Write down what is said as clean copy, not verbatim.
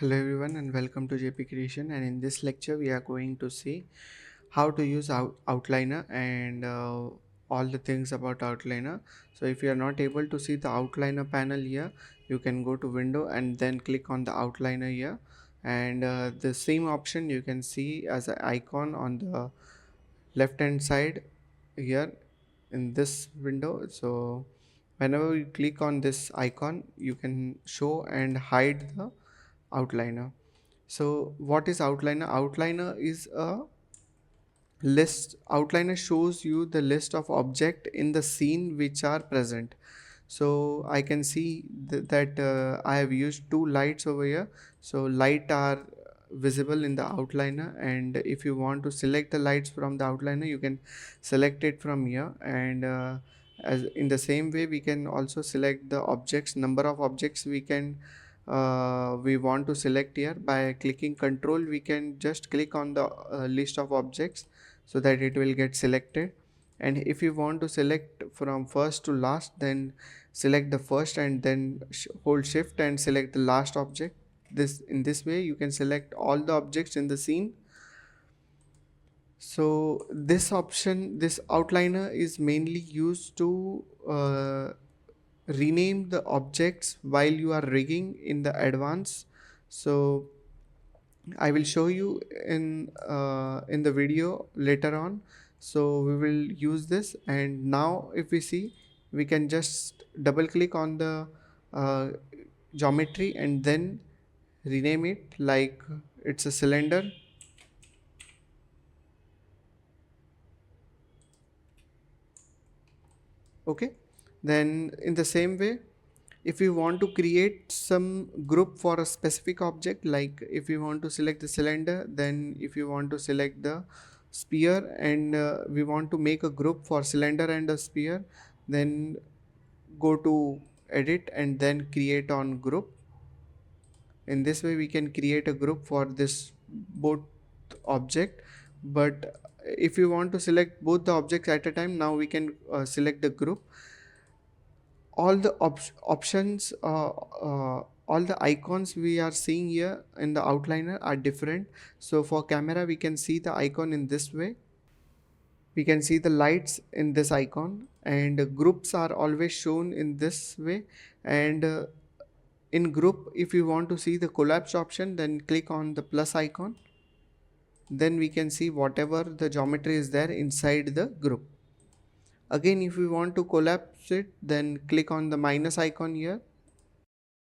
Hello everyone and welcome to JP Creation, and in this lecture we are going to see how to use Outliner and all the things about Outliner. So if you are not able to see the Outliner panel here, you can go to window and then click on the Outliner here, and the same option you can see as an icon on the left hand side here in this window. So whenever you click on this icon, you can show and hide the outliner. So what is outliner? Outliner is a list. Outliner shows you the list of object in the scene which are present. So I can see that I have used two lights over here. So light are visible in the outliner, and if you want to select the lights from the outliner, you can select it from here. And as in the same way, we can also select the objects, number of objects we want to select here. By clicking control, we can just click on the list of objects so that it will get selected. And if you want to select from first to last, then select the first and then hold shift and select the last object. This in this way you can select all the objects in the scene. So this option, this outliner, is mainly used to rename the objects while you are rigging in the advance. So I will show you in the video later on. So we will use this, and now if we see, we can just double click on the uh, geometry and then rename it like it's a cylinder. Okay, then in the same way, if you want to create some group for a specific object, like if you want to select the cylinder, then if you want to select the sphere, and we want to make a group for cylinder and a sphere, then go to edit and then create on group. In this way we can create a group for this both object. But if you want to select both the objects at a time, now we can select the group. All the options, all the icons we are seeing here in the outliner are different. So for camera, we can see the icon in this way. We can see the lights in this icon, and groups are always shown in this way. And in group, if you want to see the collapse option, then click on the plus icon. Then we can see whatever the geometry is there inside the group. Again, if we want to collapse it, then click on the minus icon here.